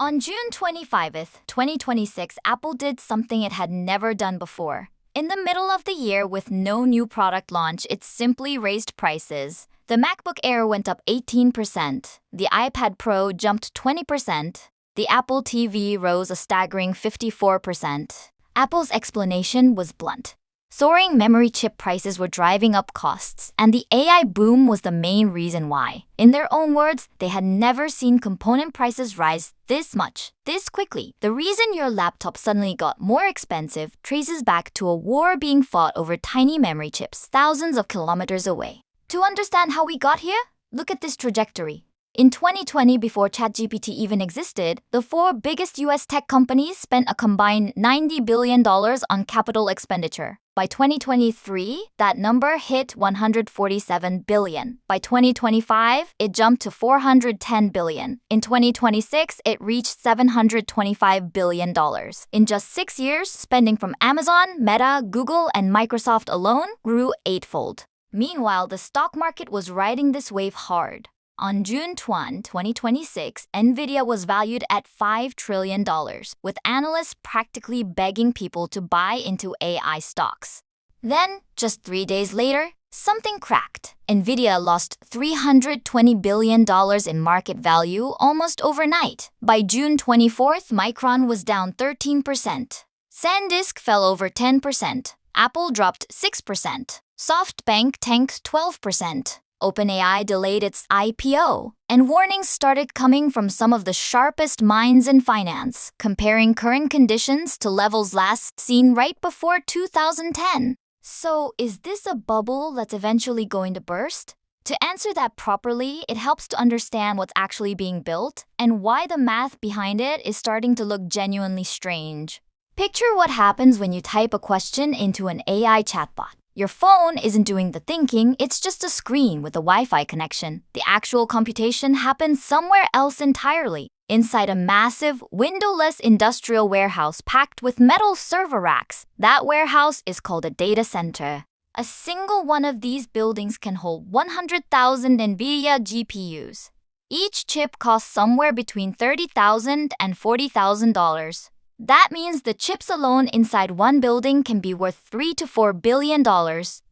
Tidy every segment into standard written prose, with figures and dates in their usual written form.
On June 25th, 2026, Apple did something it had never done before. In the middle of the year with no new product launch, it simply raised prices. The MacBook Air went up 18%, the iPad Pro jumped 20%, the Apple TV rose a staggering 54%. Apple's explanation was blunt. Soaring memory chip prices were driving up costs, and the AI boom was the main reason why. In their own words, they had never seen component prices rise this much, this quickly. The reason your laptop suddenly got more expensive traces back to a war being fought over tiny memory chips thousands of kilometers away. To understand how we got here, look at this trajectory. In 2020, before ChatGPT even existed, the four biggest US tech companies spent a combined $90 billion on capital expenditure. By 2023, that number hit $147 billion. By 2025, it jumped to $410 billion. In 2026, it reached $725 billion. In just 6 years, spending from Amazon, Meta, Google, and Microsoft alone grew eightfold. Meanwhile, the stock market was riding this wave hard. On June 20, 2026, Nvidia was valued at $5 trillion, with analysts practically begging people to buy into AI stocks. Then, just 3 days later, something cracked. Nvidia lost $320 billion in market value almost overnight. By June 24th, Micron was down 13%. SanDisk fell over 10%. Apple dropped 6%. SoftBank tanked 12%. OpenAI delayed its IPO, and warnings started coming from some of the sharpest minds in finance, comparing current conditions to levels last seen right before 2010. So, is this a bubble that's eventually going to burst? To answer that properly, it helps to understand what's actually being built and why the math behind it is starting to look genuinely strange. Picture what happens when you type a question into an AI chatbot. Your phone isn't doing the thinking, it's just a screen with a Wi-Fi connection. The actual computation happens somewhere else entirely, inside a massive, windowless industrial warehouse packed with metal server racks. That warehouse is called a data center. A single one of these buildings can hold 100,000 NVIDIA GPUs. Each chip costs somewhere between $30,000 and $40,000. That means the chips alone inside one building can be worth $3 to $4 billion.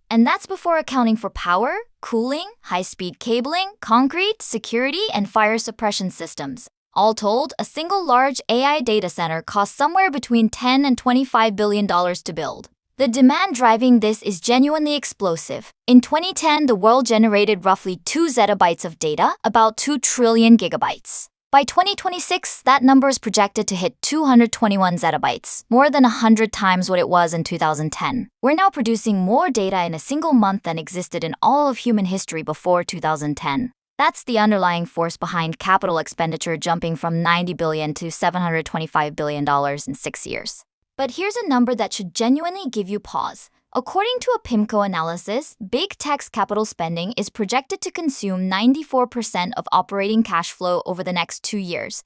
And that's before accounting for power, cooling, high-speed cabling, concrete, security, and fire suppression systems. All told, a single large AI data center costs somewhere between $10 and $25 billion to build. The demand driving this is genuinely explosive. In 2010, the world generated roughly 2 zettabytes of data, about 2 trillion gigabytes. By 2026, that number is projected to hit 221 zettabytes, more than 100 times what it was in 2010. We're now producing more data in a single month than existed in all of human history before 2010. That's the underlying force behind capital expenditure jumping from $90 billion to $725 billion in 6 years. But here's a number that should genuinely give you pause. According to a PIMCO analysis, big tech's capital spending is projected to consume 94% of operating cash flow over the next 2 years.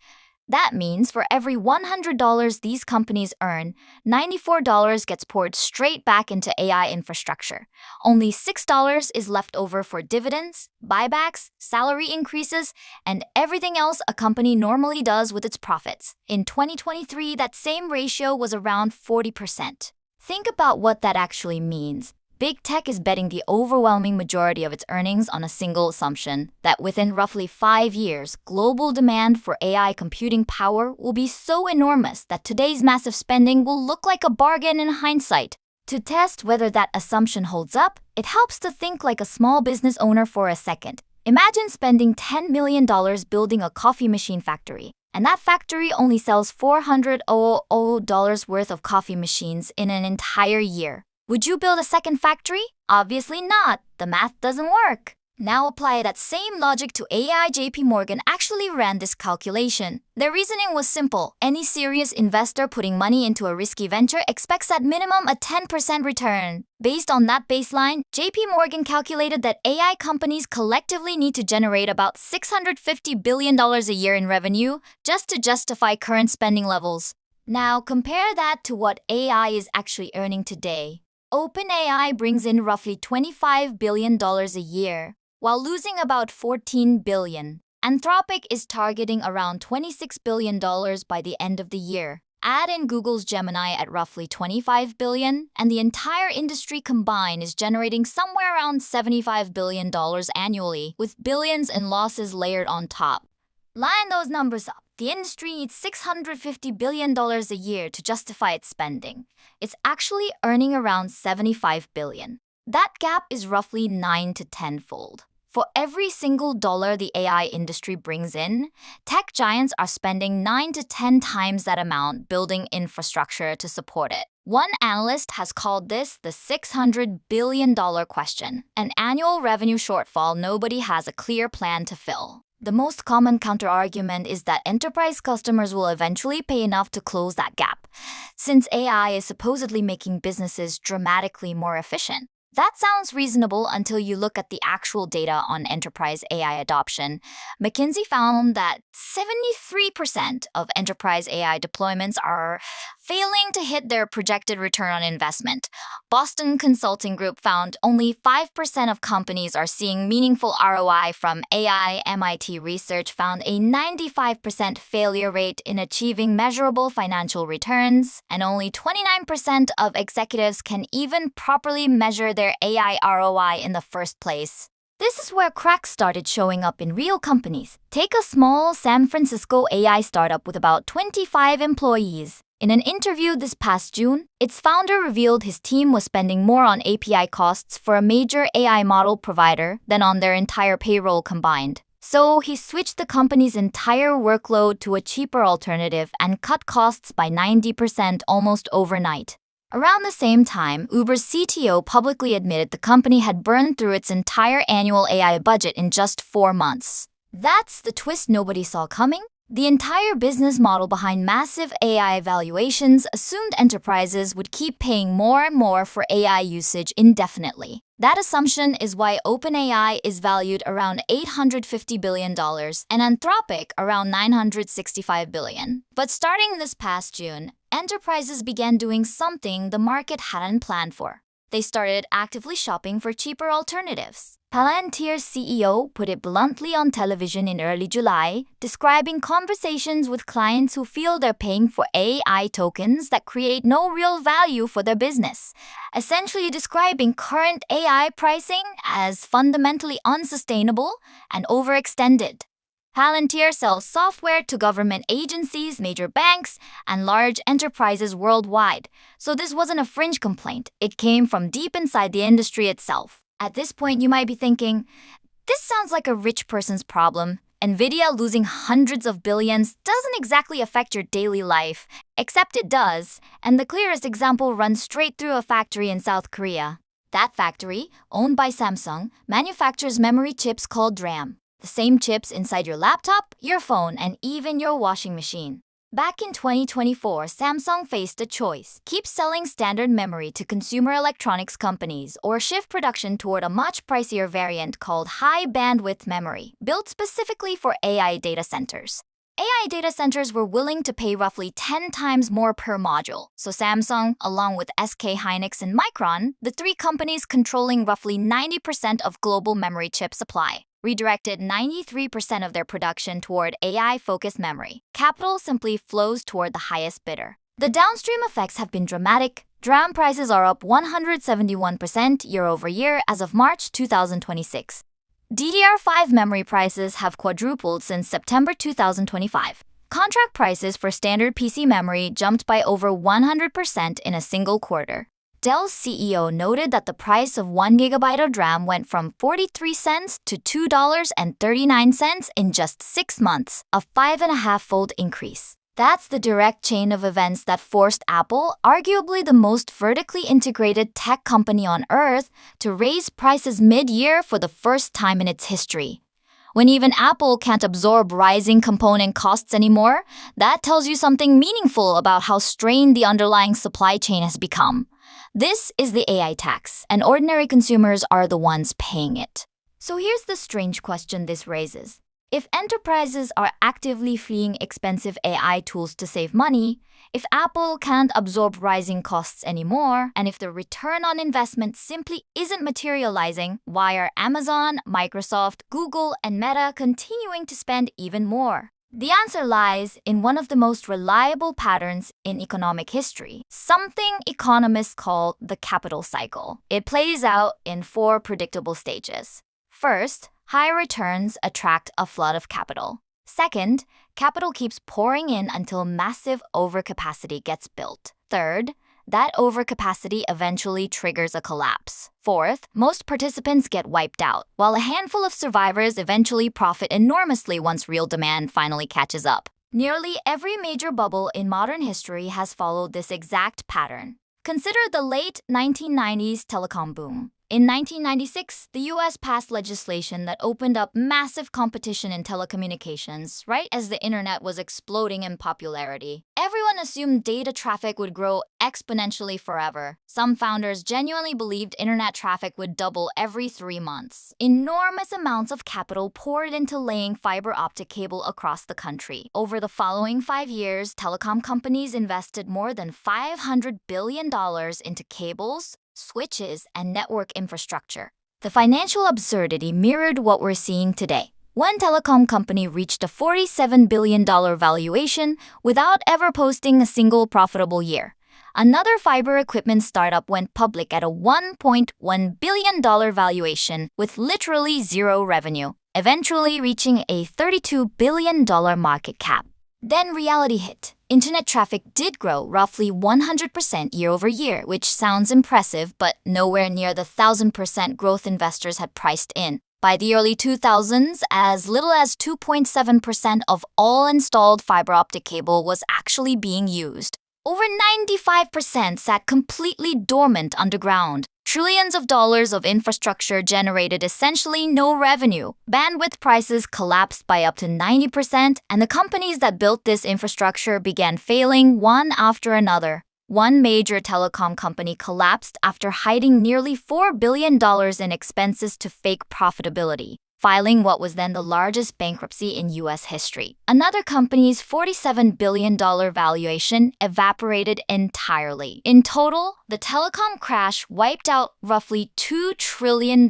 That means for every $100 these companies earn, $94 gets poured straight back into AI infrastructure. Only $6 is left over for dividends, buybacks, salary increases, and everything else a company normally does with its profits. In 2023, that same ratio was around 40%. Think about what that actually means. Big tech is betting the overwhelming majority of its earnings on a single assumption, that within roughly 5 years, global demand for AI computing power will be so enormous that today's massive spending will look like a bargain in hindsight. To test whether that assumption holds up, it helps to think like a small business owner for a second. Imagine spending $10 million building a coffee machine factory, and that factory only sells $400 worth of coffee machines in an entire year. Would you build a second factory? Obviously not. The math doesn't work. Now apply that same logic to AI. JP Morgan actually ran this calculation. Their reasoning was simple. Any serious investor putting money into a risky venture expects at minimum a 10% return. Based on that baseline, JP Morgan calculated that AI companies collectively need to generate about $650 billion a year in revenue just to justify current spending levels. Now compare that to what AI is actually earning today. OpenAI brings in roughly $25 billion a year, while losing about $14 billion. Anthropic is targeting around $26 billion by the end of the year. Add in Google's Gemini at roughly $25 billion, and the entire industry combined is generating somewhere around $75 billion annually, with billions in losses layered on top. Line those numbers up. The industry needs $650 billion a year to justify its spending. It's actually earning around $75 billion. That gap is roughly 9 to 10-fold. For every single dollar the AI industry brings in, tech giants are spending 9 to 10 times that amount building infrastructure to support it. One analyst has called this the $600 billion question, an annual revenue shortfall nobody has a clear plan to fill. The most common counterargument is that enterprise customers will eventually pay enough to close that gap, since AI is supposedly making businesses dramatically more efficient. That sounds reasonable until you look at the actual data on enterprise AI adoption. McKinsey found that 73% of enterprise AI deployments are failing to hit their projected return on investment. Boston Consulting Group found only 5% of companies are seeing meaningful ROI from AI. MIT research found a 95% failure rate in achieving measurable financial returns, and only 29% of executives can even properly measure their AI ROI in the first place. This is where cracks started showing up in real companies. Take a small San Francisco AI startup with about 25 employees. In an interview this past June, its founder revealed his team was spending more on API costs for a major AI model provider than on their entire payroll combined. So he switched the company's entire workload to a cheaper alternative and cut costs by 90% almost overnight. Around the same time, Uber's CTO publicly admitted the company had burned through its entire annual AI budget in just 4 months. That's the twist nobody saw coming. The entire business model behind massive AI valuations assumed enterprises would keep paying more and more for AI usage indefinitely. That assumption is why OpenAI is valued around $850 billion and Anthropic around $965 billion. But starting this past June, enterprises began doing something the market hadn't planned for. They started actively shopping for cheaper alternatives. Palantir's CEO put it bluntly on television in early July, describing conversations with clients who feel they're paying for AI tokens that create no real value for their business, essentially describing current AI pricing as fundamentally unsustainable and overextended. Palantir sells software to government agencies, major banks, and large enterprises worldwide, so this wasn't a fringe complaint. It came from deep inside the industry itself. At this point, you might be thinking, this sounds like a rich person's problem. Nvidia losing hundreds of billions doesn't exactly affect your daily life, except it does, and the clearest example runs straight through a factory in South Korea. That factory, owned by Samsung, manufactures memory chips called DRAM. The same chips inside your laptop, your phone, and even your washing machine. Back in 2024, Samsung faced a choice: keep selling standard memory to consumer electronics companies or shift production toward a much pricier variant called high-bandwidth memory, built specifically for AI data centers. AI data centers were willing to pay roughly 10 times more per module, so Samsung, along with SK Hynix and Micron, the three companies controlling roughly 90% of global memory chip supply, redirected 93% of their production toward AI-focused memory. Capital simply flows toward the highest bidder. The downstream effects have been dramatic. DRAM prices are up 171% year-over-year as of March 2026. DDR5 memory prices have quadrupled since September 2025. Contract prices for standard PC memory jumped by over 100% in a single quarter. Dell's CEO noted that the price of 1 GB of DRAM went from 43 cents to $2.39 in just 6 months, a 5.5-fold increase. That's the direct chain of events that forced Apple, arguably the most vertically integrated tech company on Earth, to raise prices mid-year for the first time in its history. When even Apple can't absorb rising component costs anymore, that tells you something meaningful about how strained the underlying supply chain has become. This is the AI tax, and ordinary consumers are the ones paying it. So here's the strange question this raises. If enterprises are actively fleeing expensive AI tools to save money, if Apple can't absorb rising costs anymore, and if the return on investment simply isn't materializing, why are Amazon, Microsoft, Google, and Meta continuing to spend even more? The answer lies in one of the most reliable patterns in economic history, something economists call the capital cycle. It plays out in 4 predictable stages. First, high returns attract a flood of capital. Second, capital keeps pouring in until massive overcapacity gets built. Third, that overcapacity eventually triggers a collapse. Fourth, most participants get wiped out, while a handful of survivors eventually profit enormously once real demand finally catches up. Nearly every major bubble in modern history has followed this exact pattern. Consider the late 1990s telecom boom. In 1996, the US passed legislation that opened up massive competition in telecommunications right as the internet was exploding in popularity. Everyone assumed data traffic would grow exponentially forever. Some founders genuinely believed internet traffic would double every 3 months. Enormous amounts of capital poured into laying fiber-optic cable across the country. Over the following 5 years, telecom companies invested more than $500 billion into cables, switches, and network infrastructure. The financial absurdity mirrored what we're seeing today. One telecom company reached a $47 billion valuation without ever posting a single profitable year. Another fiber equipment startup went public at a $1.1 billion valuation with literally zero revenue, eventually reaching a $32 billion market cap. Then reality hit. Internet traffic did grow roughly 100% year over year, which sounds impressive, but nowhere near the 1,000% growth investors had priced in. By the early 2000s, as little as 2.7% of all installed fiber optic cable was actually being used. Over 95% sat completely dormant underground. Trillions of dollars of infrastructure generated essentially no revenue. Bandwidth prices collapsed by up to 90%, and the companies that built this infrastructure began failing one after another. One major telecom company collapsed after hiding nearly $4 billion in expenses to fake profitability, filing what was then the largest bankruptcy in U.S. history. Another company's $47 billion valuation evaporated entirely. In total, the telecom crash wiped out roughly $2 trillion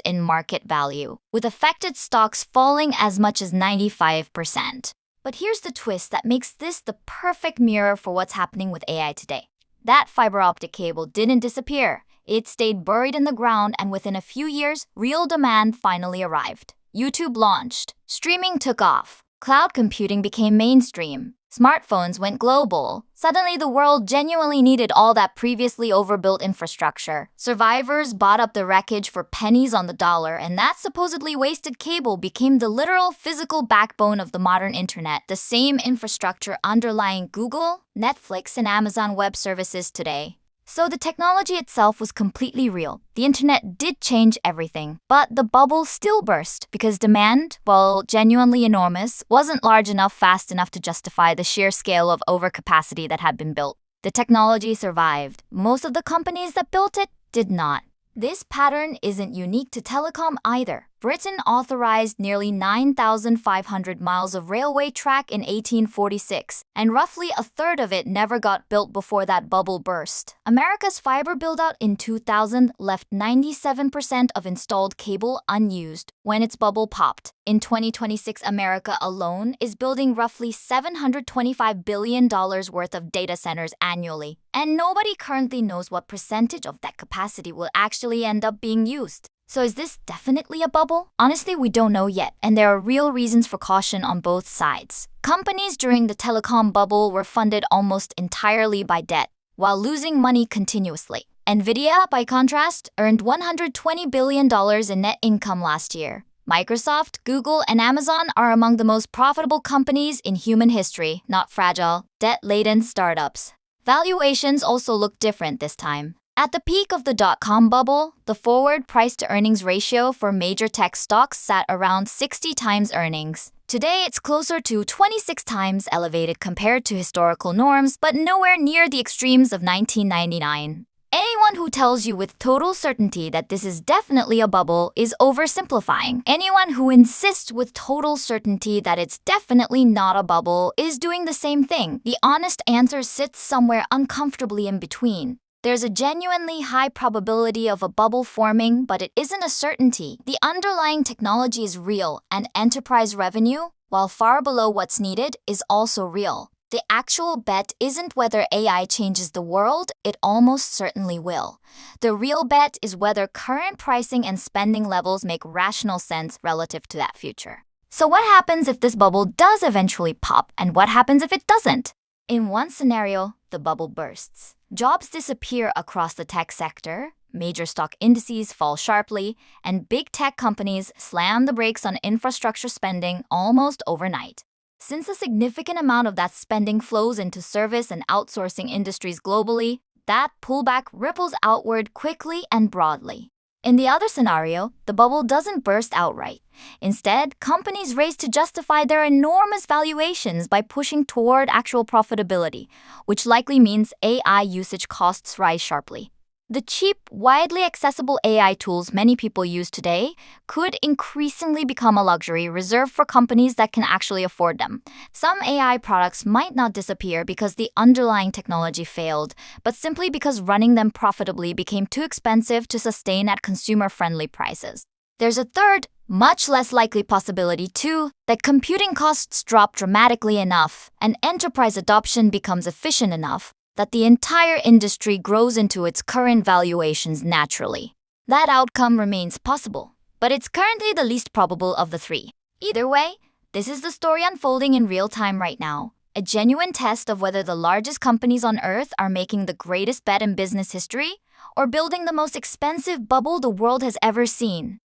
in market value, with affected stocks falling as much as 95%. But here's the twist that makes this the perfect mirror for what's happening with AI today. That fiber optic cable didn't disappear. It stayed buried in the ground, and within a few years, real demand finally arrived. YouTube launched. Streaming took off. Cloud computing became mainstream. Smartphones went global. Suddenly, the world genuinely needed all that previously overbuilt infrastructure. Survivors bought up the wreckage for pennies on the dollar, and that supposedly wasted cable became the literal physical backbone of the modern internet, the same infrastructure underlying Google, Netflix, and Amazon Web Services today. So the technology itself was completely real. The internet did change everything, but the bubble still burst because demand, while genuinely enormous, wasn't large enough fast enough to justify the sheer scale of overcapacity that had been built. The technology survived. Most of the companies that built it did not. This pattern isn't unique to telecom either. Britain authorized nearly 9,500 miles of railway track in 1846, and roughly a third of it never got built before that bubble burst. America's fiber build-out in 2000 left 97% of installed cable unused when its bubble popped. In 2026, America alone is building roughly $725 billion worth of data centers annually, and nobody currently knows what percentage of that capacity will actually end up being used. So is this definitely a bubble? Honestly, we don't know yet, and there are real reasons for caution on both sides. Companies during the telecom bubble were funded almost entirely by debt, while losing money continuously. Nvidia, by contrast, earned $120 billion in net income last year. Microsoft, Google, and Amazon are among the most profitable companies in human history, not fragile, debt-laden startups. Valuations also look different this time. At the peak of the dot-com bubble, the forward price-to-earnings ratio for major tech stocks sat around 60 times earnings. Today, it's closer to 26 times elevated compared to historical norms, but nowhere near the extremes of 1999. Anyone Anyone who tells you with total certainty that this is definitely a bubble is oversimplifying. Anyone who insists with total certainty that it's definitely not a bubble is doing the same thing. The honest answer sits somewhere uncomfortably in between. There's a genuinely high probability of a bubble forming, but it isn't a certainty. The underlying technology is real, and enterprise revenue, while far below what's needed, is also real. The actual bet isn't whether AI changes the world, it almost certainly will. The real bet is whether current pricing and spending levels make rational sense relative to that future. So what happens if this bubble does eventually pop, and what happens if it doesn't? In one scenario, the bubble bursts. Jobs disappear across the tech sector, major stock indices fall sharply, and big tech companies slam the brakes on infrastructure spending almost overnight. Since a significant amount of that spending flows into service and outsourcing industries globally, that pullback ripples outward quickly and broadly. In the other scenario, the bubble doesn't burst outright. Instead, companies race to justify their enormous valuations by pushing toward actual profitability, which likely means AI usage costs rise sharply. The cheap, widely accessible AI tools many people use today could increasingly become a luxury reserved for companies that can actually afford them. Some AI products might not disappear because the underlying technology failed, but simply because running them profitably became too expensive to sustain at consumer-friendly prices. There's a third, much less likely possibility too, that computing costs drop dramatically enough and enterprise adoption becomes efficient enough that the entire industry grows into its current valuations naturally. That outcome remains possible, but it's currently the least probable of the three. Either way, this is the story unfolding in real time right now, a genuine test of whether the largest companies on Earth are making the greatest bet in business history or building the most expensive bubble the world has ever seen.